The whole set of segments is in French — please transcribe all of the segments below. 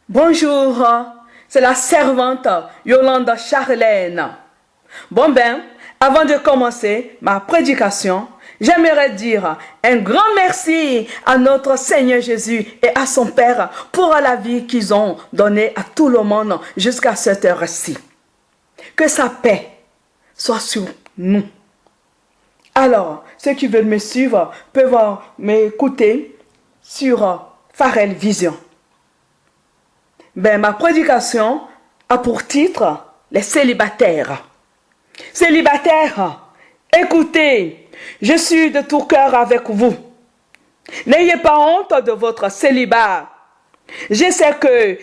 Bonjour, c'est la servante Yolande Charlène. Bon ben, avant de commencer ma prédication, j'aimerais dire un grand merci à notre Seigneur Jésus et à son Père pour la vie qu'ils ont donnée à tout le monde jusqu'à cette heure-ci. Que sa paix soit sur nous. Alors, ceux qui veulent me suivre peuvent m'écouter sur Farel Vision. Ben, ma prédication a pour titre les célibataires. Célibataires, écoutez, je suis de tout cœur avec vous. N'ayez pas honte de votre célibat. Je sais que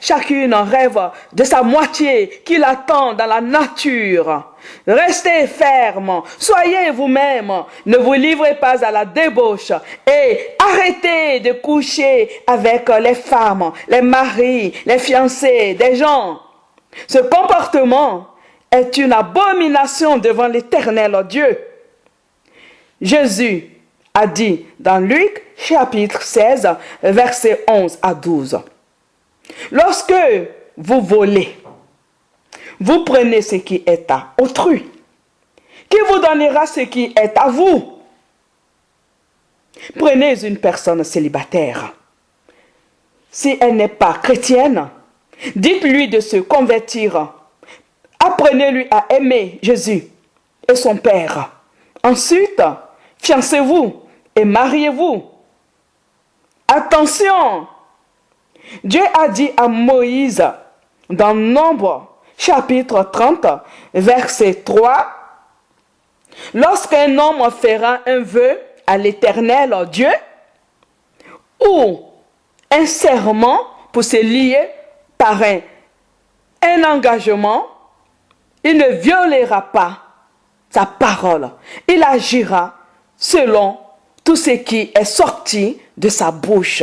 chacune rêve de sa moitié qui l'attend dans la nature. Restez ferme, soyez vous-même, ne vous livrez pas à la débauche et arrêtez de coucher avec les femmes, les maris, les fiancés des gens. Ce comportement est une abomination devant l'Éternel Dieu. Jésus a dit dans Luc chapitre 16, versets 11 à 12. Lorsque vous volez, vous prenez ce qui est à autrui. Qui vous donnera ce qui est à vous? Prenez une personne célibataire. Si elle n'est pas chrétienne, dites-lui de se convertir. Apprenez-lui à aimer Jésus et son Père. Ensuite, fiancez-vous et mariez-vous. Attention! Dieu a dit à Moïse dans Nombre chapitre 30, verset 3, lorsqu'un homme fera un vœu à l'Éternel Dieu ou un serment pour se lier par un engagement, il ne violera pas sa parole. Il agira selon tout ce qui est sorti de sa bouche.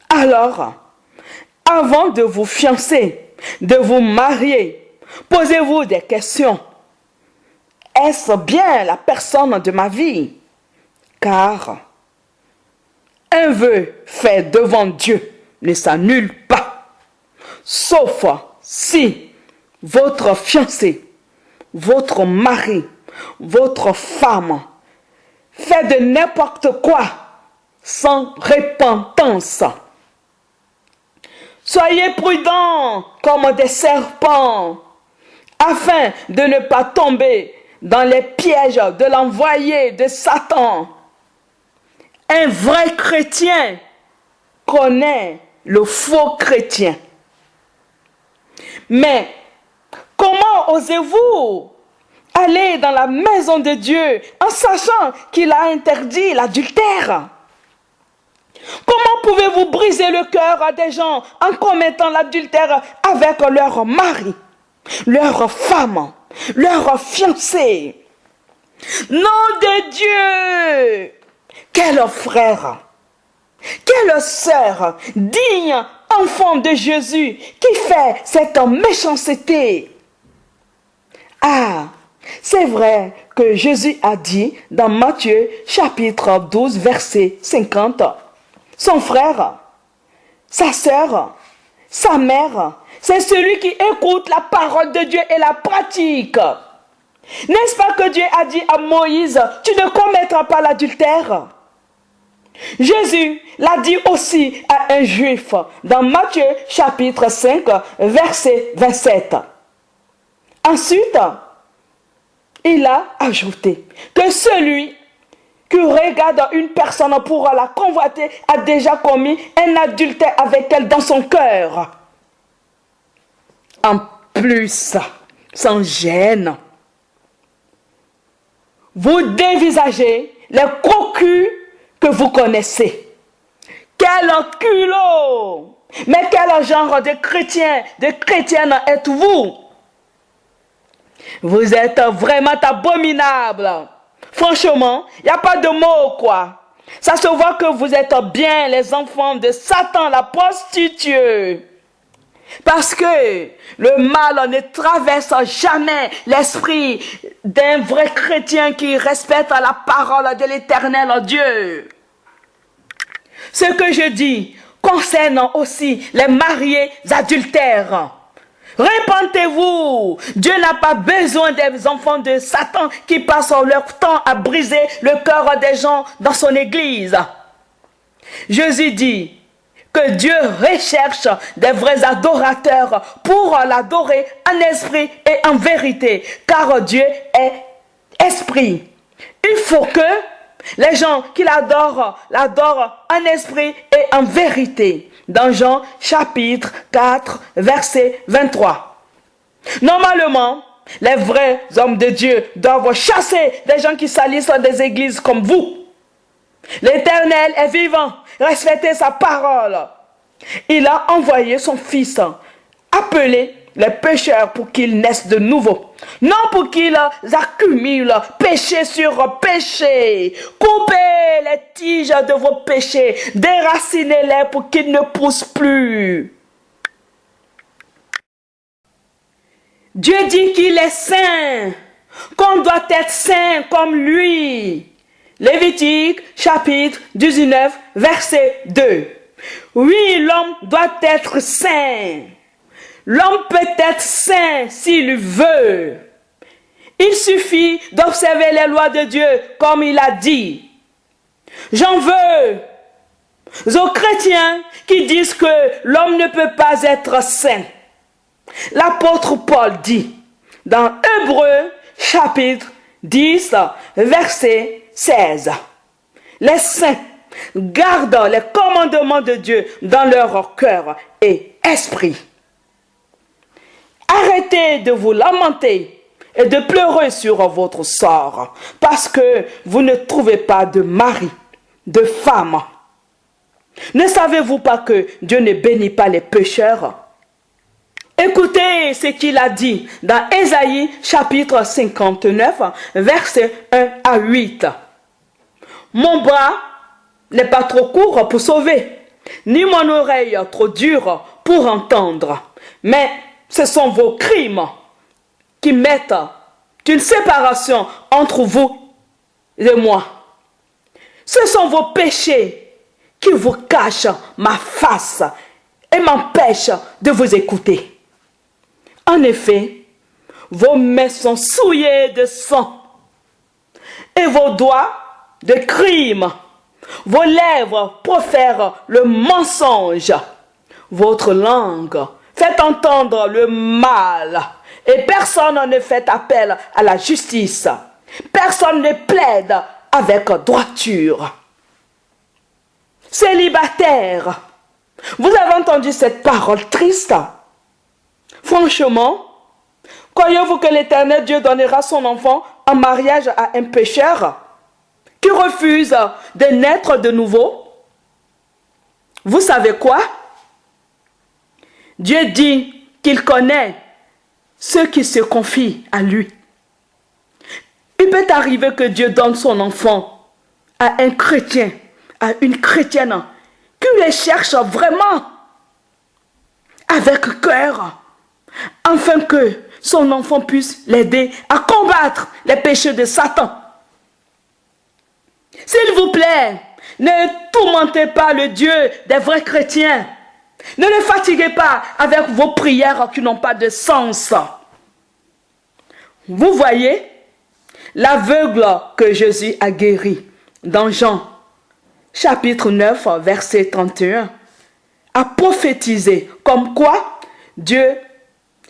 Alors, avant de vous fiancer, de vous marier, posez-vous des questions. Est-ce bien la personne de ma vie? Car un vœu fait devant Dieu ne s'annule pas, sauf si votre fiancé, votre mari, votre femme fait de n'importe quoi sans repentance. Soyez prudents comme des serpents, afin de ne pas tomber dans les pièges de l'envoyé de Satan. Un vrai chrétien connaît le faux chrétien. Mais comment osez-vous aller dans la maison de Dieu en sachant qu'il a interdit l'adultère? Comment pouvez-vous briser le cœur des gens en commettant l'adultère avec leur mari, leur femme, leur fiancé? Nom de Dieu! Quel frère, quelle sœur digne, enfant de Jésus, qui fait cette méchanceté? Ah, c'est vrai que Jésus a dit dans Matthieu chapitre 12, verset 50, son frère, sa sœur, sa mère, c'est celui qui écoute la parole de Dieu et la pratique. N'est-ce pas que Dieu a dit à Moïse, tu ne commettras pas l'adultère? Jésus l'a dit aussi à un juif dans Matthieu chapitre 5, verset 27. Ensuite, il a ajouté que celui qui regarde une personne pour la convoiter a déjà commis un adultère avec elle dans son cœur. En plus, sans gêne, vous dévisagez les cocus que vous connaissez. Quel culot! Mais quel genre de chrétien, de chrétienne êtes-vous? Vous êtes vraiment abominable. Franchement, il n'y a pas de mots, quoi. Ça se voit que vous êtes bien les enfants de Satan, la prostituée. Parce que le mal ne traverse jamais l'esprit d'un vrai chrétien qui respecte la parole de l'Éternel Dieu. Ce que je dis concerne aussi les mariés adultères. Répentez-vous. Dieu n'a pas besoin des enfants de Satan qui passent leur temps à briser le cœur des gens dans son église. Jésus dit que Dieu recherche des vrais adorateurs pour l'adorer en esprit et en vérité, car Dieu est esprit. Il faut que les gens qui l'adorent en esprit et en vérité. Dans Jean chapitre 4, verset 23. Normalement, les vrais hommes de Dieu doivent chasser des gens qui salissent des églises comme vous. L'Éternel est vivant. Respectez sa parole. Il a envoyé son Fils appeler les pécheurs pour qu'ils naissent de nouveau. Non pour qu'ils accumulent péché sur péché. Coupez les tiges de vos péchés. Déracinez-les pour qu'ils ne poussent plus. Dieu dit qu'il est saint, qu'on doit être saint comme lui. Lévitique chapitre 19 verset 2. Oui, l'homme doit être saint. L'homme peut être saint s'il veut. Il suffit d'observer les lois de Dieu comme il a dit. J'en veux aux chrétiens qui disent que l'homme ne peut pas être saint. L'apôtre Paul dit dans Hébreux chapitre 10 verset 16. Les saints gardent les commandements de Dieu dans leur cœur et esprit. Arrêtez de vous lamenter et de pleurer sur votre sort parce que vous ne trouvez pas de mari, de femme. Ne savez-vous pas que Dieu ne bénit pas les pécheurs? Écoutez ce qu'il a dit dans Ésaïe chapitre 59, versets 1 à 8. Mon bras n'est pas trop court pour sauver, ni mon oreille trop dure pour entendre. Mais ce sont vos crimes qui mettent une séparation entre vous et moi. Ce sont vos péchés qui vous cachent ma face et m'empêchent de vous écouter. En effet, vos mains sont souillées de sang et vos doigts de crime. Vos lèvres profèrent le mensonge. Votre langue fait entendre le mal. Et personne ne fait appel à la justice. Personne ne plaide avec droiture. Célibataire, vous avez entendu cette parole triste? Franchement, croyez-vous que l'Éternel Dieu donnera son enfant en mariage à un pécheur qui refuse de naître de nouveau? Vous savez quoi? Dieu dit qu'il connaît ceux qui se confient à lui. Il peut arriver que Dieu donne son enfant à un chrétien, à une chrétienne, qui les cherche vraiment avec cœur, afin que son enfant puisse l'aider à combattre les péchés de Satan. S'il vous plaît, ne tourmentez pas le Dieu des vrais chrétiens. Ne le fatiguez pas avec vos prières qui n'ont pas de sens. Vous voyez, l'aveugle que Jésus a guéri dans Jean chapitre 9 verset 31 a prophétisé comme quoi Dieu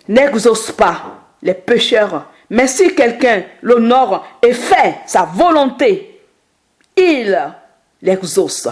n'exauce pas les pécheurs, mais si quelqu'un l'honore et fait sa volonté, il l'exauce.